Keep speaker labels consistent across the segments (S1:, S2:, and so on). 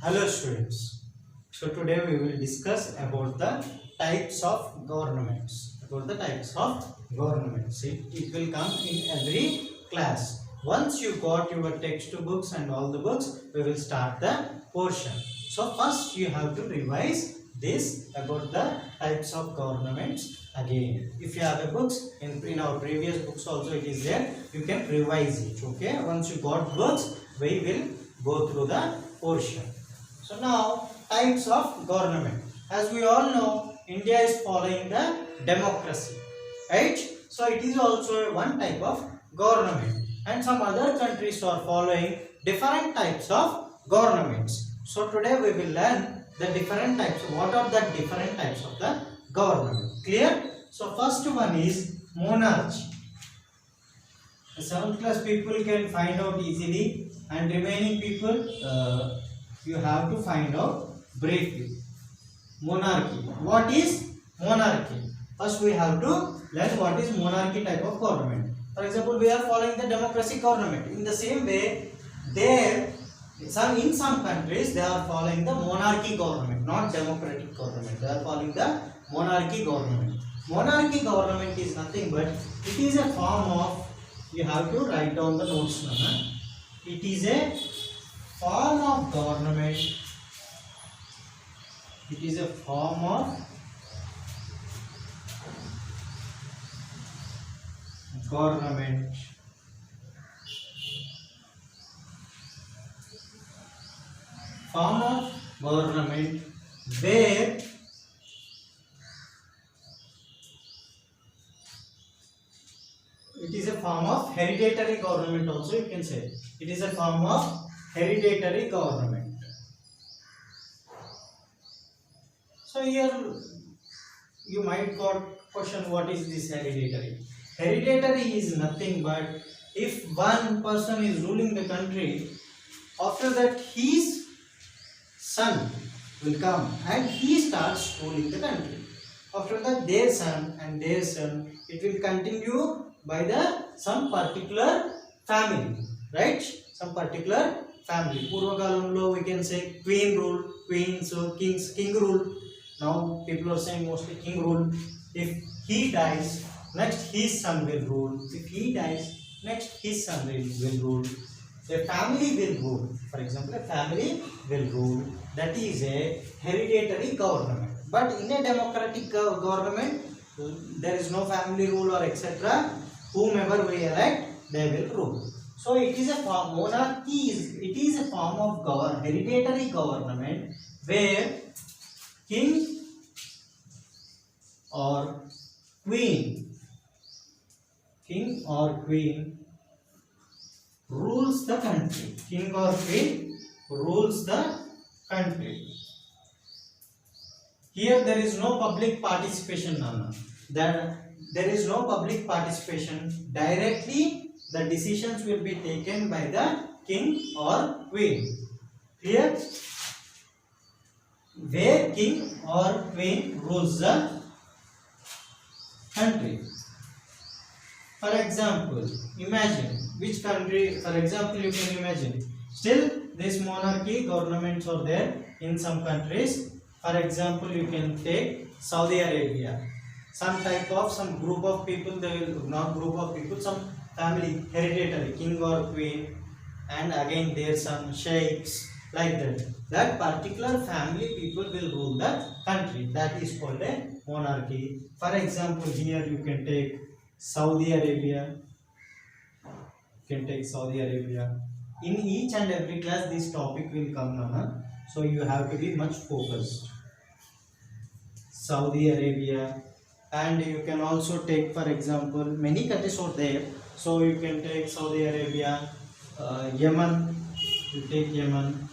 S1: Hello students. So today we will discuss about the types of governments. About the types of governments. It will come in every class. Once you got your textbooks and all the books, we will start the portion. So first you have to revise this about the types of governments again. If you have a books in our previous books also it is there. You can revise it. Okay. Once you got books, we will go through the portion. So now types of government. As we all know, India is following the democracy, right? So it is also one type of government, and some other countries are following different types of governments. So today we will learn the different types. What are the different types of the government? Clear? So first one is monarchy. The 7th class people can find out easily, and remaining people you have to find out briefly. Monarchy. What is monarchy? First we have to learn what is monarchy type of government. For example, we are following the democracy government. In the same way, in some countries they are following the monarchy government, not democratic government. They are following the monarchy government. Monarchy government is nothing but it is a form of, you have to write down the notes now. It is a form of government. It is a form of government. Form of government where it is a form of hereditary government also, you can say. It is a form of hereditary government. So here you might got question, what is this hereditary? Hereditary is nothing but if one person is ruling the country, after that his son will come and he starts ruling the country. After that their son and their son, it will continue by some particular family, right? Some particular family. Purvakalamlo we can say queen rule, queen, so king rule. Now people are saying mostly king rule. If he dies, next his son will rule. If he dies, next his son will rule. A family will rule. For example, a family will rule. That is a hereditary government. But in a democratic government, there is no family rule or etc. Whomever we elect, they will rule. So it is a form, monarchy it is a form of hereditary government where king or queen rules the country. King or queen rules the country. Here there is no public participation, Nana. There is no public participation. Directly the decisions will be taken by the king or queen. Clear? Where king or queen rules the country. For example, imagine which country, for example, you can imagine. Still, this monarchy governments are there in some countries. For example, you can take Saudi Arabia. Some group of people, they will, not group of people, some family, hereditary, king or queen, and again their son, sheikhs, like that. That particular family people will rule the country. That is called a monarchy. For example, here you can take Saudi Arabia. You can take Saudi Arabia. In each and every class, this topic will come, Nana. So you have to be much focused. Saudi Arabia, and you can also take, for example, many countries are there. So you can take Saudi Arabia, Yemen. You take Yemen.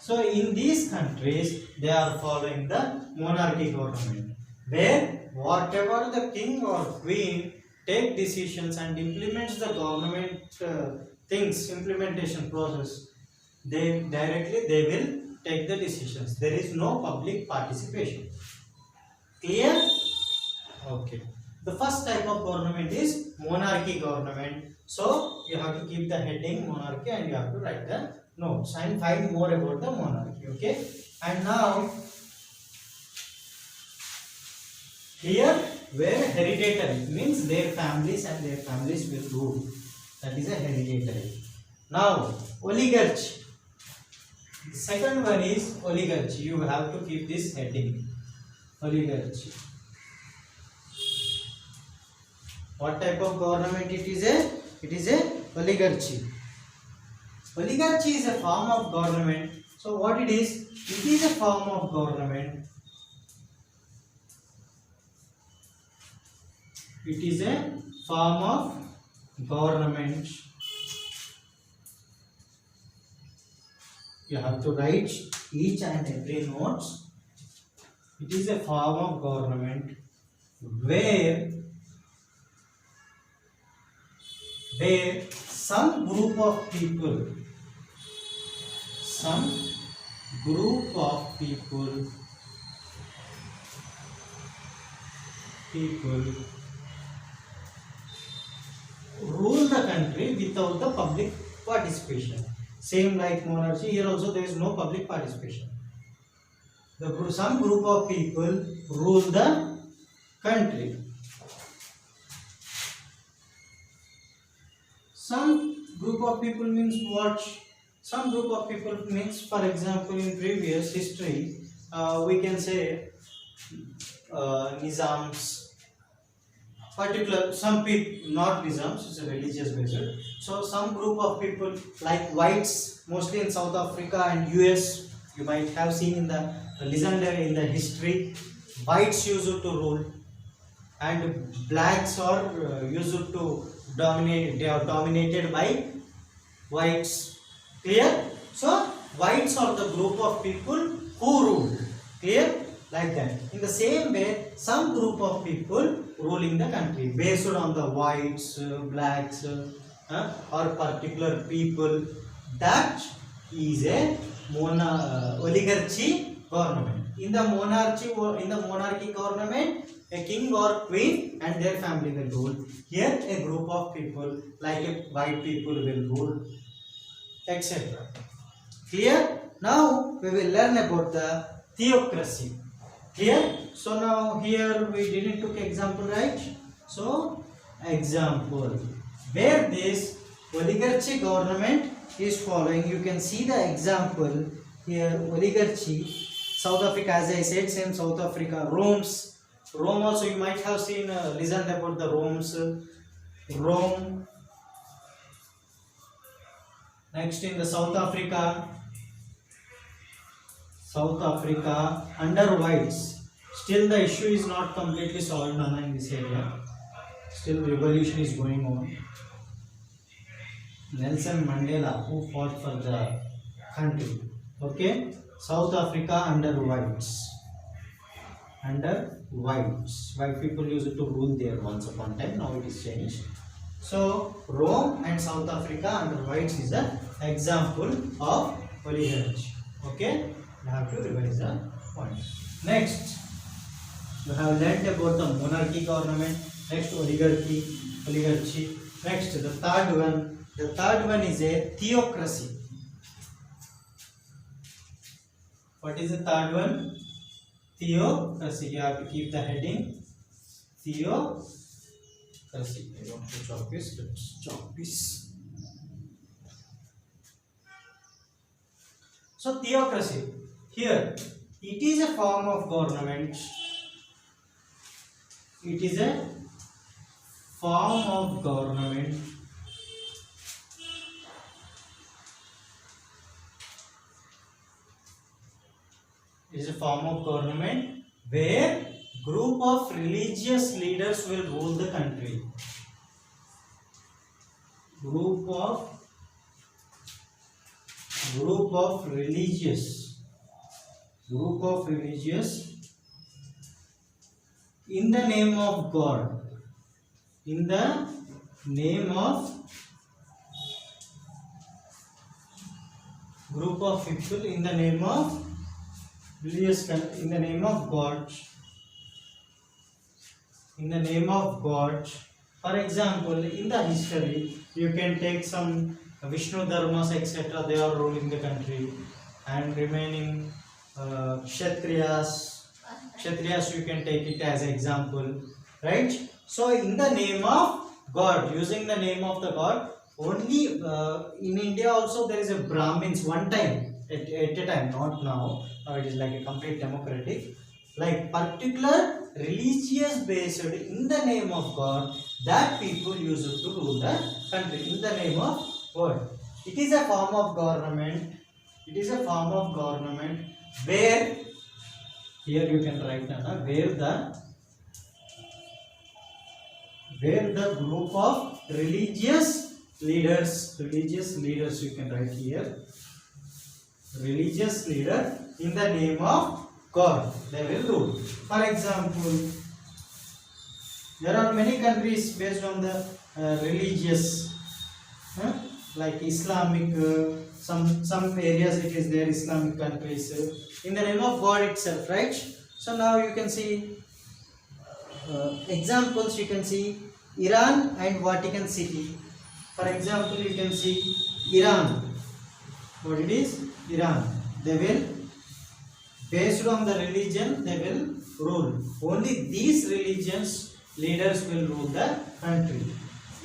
S1: So in these countries, they are following the monarchy government, where whatever the king or queen take decisions and implements the government implementation process, they will take the decisions. There is no public participation. Clear? Okay. The first type of government is monarchy government. So you have to keep the heading monarchy and you have to write the notes and find more about the monarchy. Okay. And now here where hereditary means their families and their families will rule. That is a hereditary. Now oligarchy. The second one is oligarchy. You have to keep this heading. Oligarchy. What type of government it is a? It is a oligarchy. Oligarchy is a form of government. So what it is? It is a form of government. It is a form of government. You have to write each and every notes. It is a form of government where some group of people rule the country without the public participation. Same like monarchy, here also there is no public participation. Some group of people rule the country. Some group of people means what? Some group of people means, for example, in previous history, we can say Nizams. Particular, some people, not Nizams, it's a religious based. So some group of people like whites, mostly in South Africa and US, you might have seen in the legendary in the history, whites used to rule and blacks are used to dominate. They are dominated by whites. Clear? So whites are the group of people who rule. Clear? Like that. In the same way, some group of people ruling the country based on the whites, blacks, or particular people. That is a oligarchy government. In the monarchy government, a king or queen and their family will rule. Here, a group of people like a white people will rule, etc. Clear? Now we will learn about the theocracy. Clear? So now here we didn't took example, right? So example where this oligarchy government is following. You can see the example here. Oligarchy, South Africa, as I said, same South Africa. Rome also you might have seen listened about the Rome. Next in the South Africa under whites. Still the issue is not completely solved in this area. Still revolution is going on. Nelson Mandela, who fought for the country. Okay, South Africa under whites. White people used to rule there once upon a time. Now it is changed. So Rome and South Africa under whites is an example of oligarchy. Okay, you have to revise the point. Next, you have learnt about the monarchy government. Next, oligarchy. Next, the third one. The third one is a theocracy. What is the third one? Theocracy. You have to keep the heading. Theocracy. I want to chalk this. Let's chalk this. So theocracy. Here, it is a form of government. It is a form of government. It is a form of government where group of religious leaders will rule the country. Group of religious in the name of God. In the name of group of people in the name of religious, in the name of God, in the name of God. For example, in the history, you can take some Vishnu Dharmas, etc. They are ruling the country, and remaining Kshatriyas, you can take it as example, right? So, in the name of God, using the name of the God, only in India also there is a Brahmins one time at a time, not now. Now it is like a complete democratic, like particular religious based in the name of God, that people use it to rule the country in the name of God. It is a form of government. It is a form of government where, here you can write down, where the group of religious leaders you can write here, religious leader in the name of God, they will rule. For example, there are many countries based on the religious, like Islamic, some areas it is there, Islamic countries, in the name of God itself, right? So now you can see examples. You can see Iran and Vatican City. For example, you can see Iran. What it is? Iran. They will, based on the religion, they will rule. Only these religions leaders will rule the country.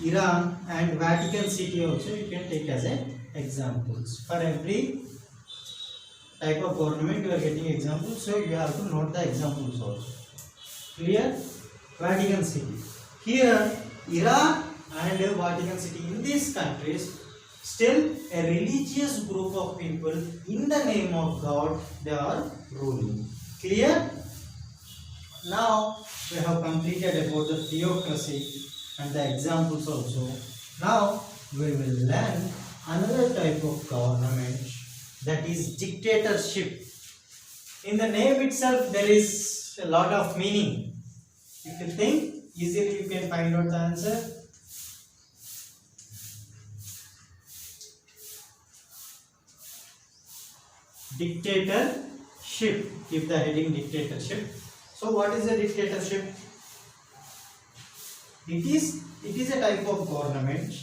S1: Iran and Vatican City also you can take as examples. For every type of government you are getting examples, so you have to note the examples also. Clear? Vatican City. Here, Iran and Vatican City, in these countries, still a religious group of people in the name of God, they are ruling. Clear? Now we have completed about the theocracy and the examples also. Now we will learn another type of government, that is dictatorship. In the name itself there is a lot of meaning. If you think, easily you can find out the answer. Dictatorship. Keep the heading dictatorship. So what is a dictatorship? It is a type of government.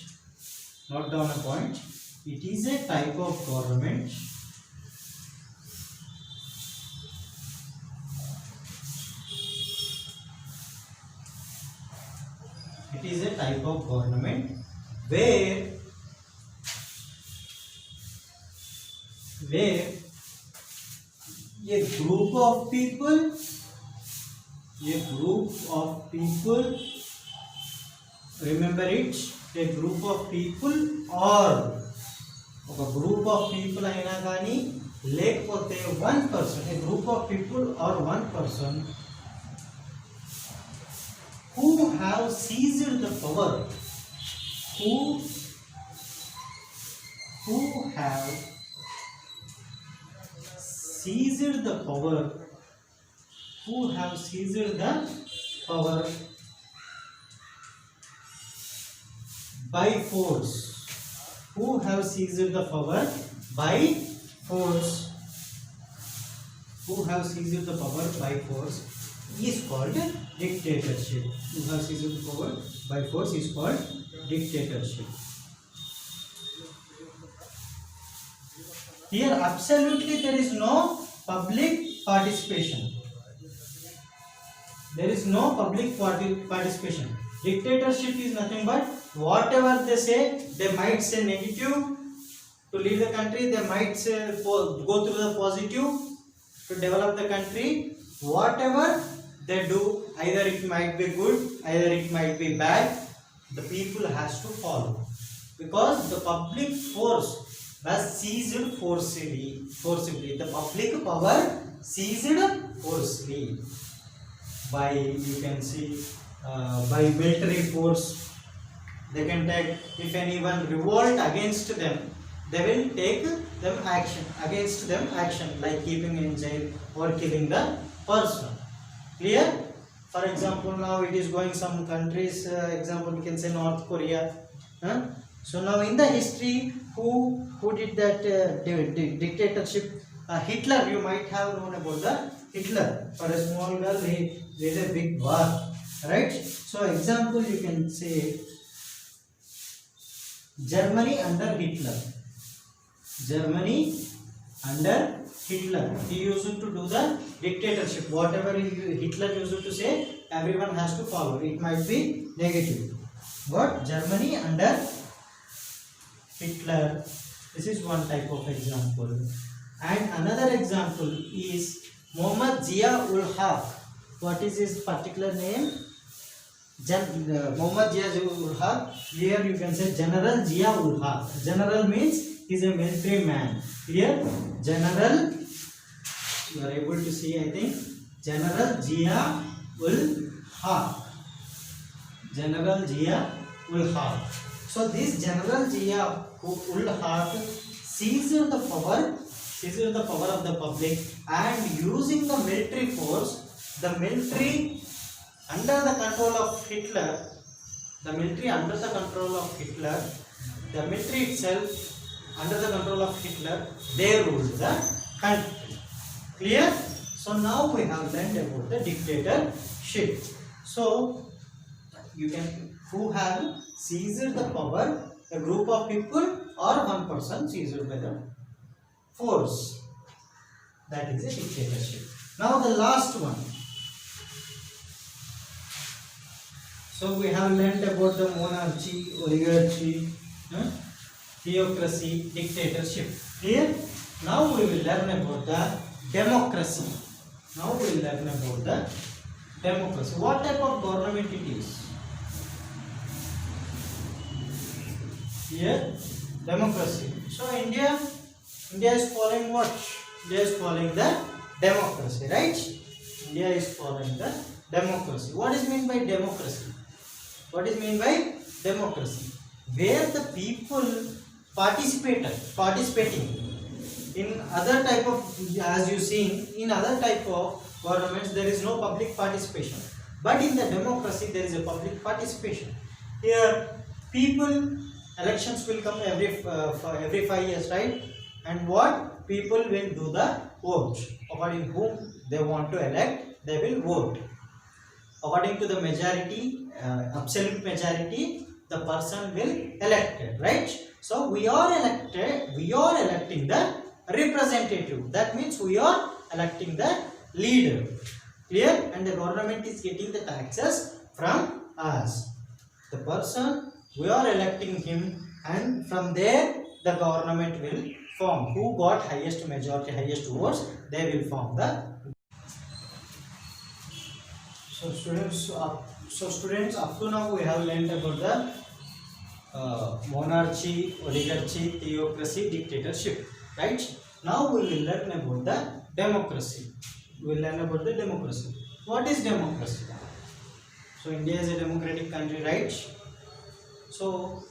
S1: Note down a point. It is a type of government where a group of people remember it, a group of people or ఒక group of people అయినా కానీ లేకపోతే one person, a group of people or one person who have seized the power, who have seized the power, by force, who have seized the power by force, is called dictatorship. Who have seized the power by force is called dictatorship. Here absolutely there is no public participation. Dictatorship is nothing but whatever they say, they might say negative to lead the country, they might say go through the positive to develop the country. Whatever they do, either it might be good, either it might be bad, the people has to follow, because the public force was seized forcibly. The public power seized forcibly by, you can see, by military force. They can take, if anyone revolt against them, they will take them action like keeping in jail or killing the person. Clear? For example, now it is going some countries, example we can say North Korea. So now in the history, who did that dictatorship? Hitler. You might have known about the Hitler. For a small girl, he did a big war right? So example you can say Germany under Hitler. Germany under Hitler. He used to do the dictatorship. Whatever Hitler used to say, everyone has to follow. It might be negative. What? Germany under Hitler. This is one type of example. And another example is Muhammad Zia-ul-Haq. What is his particular name? Muhammad Zia-ul-Haq. Here you can say General Zia-ul-Haq. General means he is a military man. Here General, you are able to see, I think, General Zia-ul-Haq. General Zia-ul-Haq. So this General Zia-ul-Haq seized the power of the public, and using the military force, the military under the control of Hitler, the military itself under the control of Hitler, they ruled the country. Clear? So now we have learned about the dictatorship. So you can, who have seized the power, a group of people or one person seized by the force. That is a dictatorship. Now the last one. So we have learnt about the monarchy, oligarchy, theocracy, dictatorship. Here, now we will learn about the democracy. What type of government it is? Here, democracy. So India is following what? India is following the democracy, right? India is following the democracy. What is meant by democracy? Where the people participating in other type of, as you seen, in other type of governments there is no public participation, but in the democracy there is a public participation. Here people, elections will come every 5 years, right? And what people will do the vote according whom they want to elect, they will vote according to the majority, absolute majority, the person will elected, right? So we are electing the representative. That means we are electing the leader. Clear? And the government is getting the taxes from us. The person, we are electing him, and from there the government will form. Who got highest majority, highest votes, they will form the. So students, up to now we have learned about the monarchy, oligarchy, theocracy, dictatorship, right? Now we will learn about the democracy. What is democracy? So India is a democratic country, right? So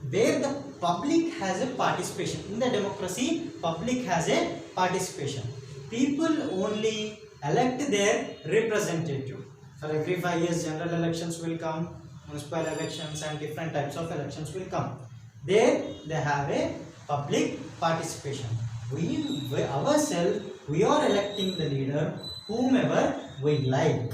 S1: where the public has a participation. In the democracy, public has a participation. People only elect their representative. For every 5 years, general elections will come, municipal elections and different types of elections will come. There they have a public participation. We ourselves, we are electing the leader whomever we like,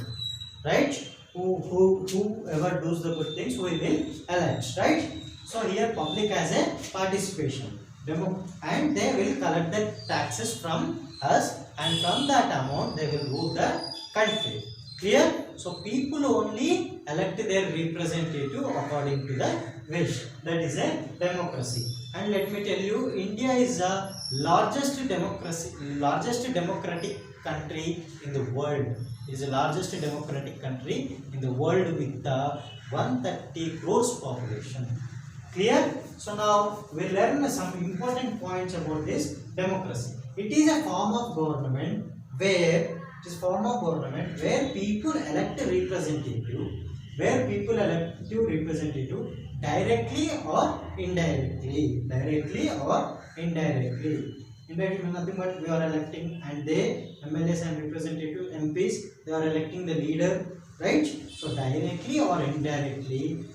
S1: right? Whoever does the good things, we will elect, right? So here public has a participation, and they will collect the taxes from us, and from that amount they will rule the country. Clear? So people only elect their representative according to the wish. That is a democracy. And let me tell you, India is the largest democratic country in the world. It is the largest democratic country in the world with 130 crores population. Clear? So now we learn some important points about this democracy. It is a form of government where people elect a representative, directly or indirectly. Indirectly nothing but we are electing, and they, MLAs and representative MPs, they are electing the leader, right? So directly or indirectly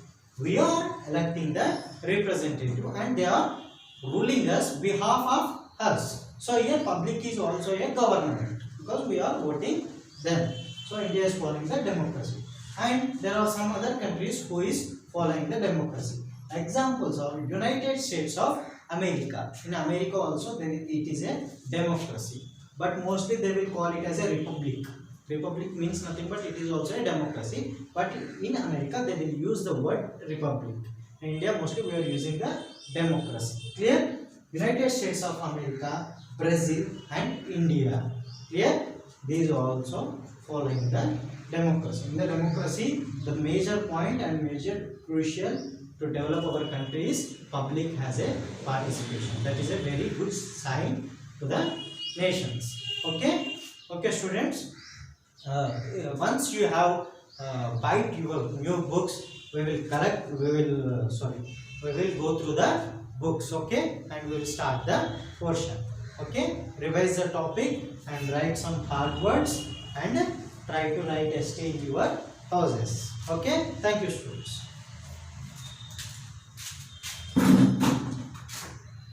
S1: we are electing the representative, and they are ruling us behalf of us. So here public is also a government because we are voting them. So India is following the democracy. and there are some other countries who is following the democracy. Examples are United States of America. In America also it is a democracy, but mostly they will call it as a republic. Republic means nothing but it is also a democracy, but in America they will use the word republic. In India mostly we are using the democracy. Clear? United States of America, Brazil and India. Clear? These are also following the democracy. In the democracy, the major point and major crucial to develop our country is public has a participation. That is a very good sign to the nations. Okay? Okay, students. Once you have bite your new books, we will go through the books, okay, and we will start the portion. Okay, revise the topic and write some hard words and try to write essay in your houses. Okay, thank you, students.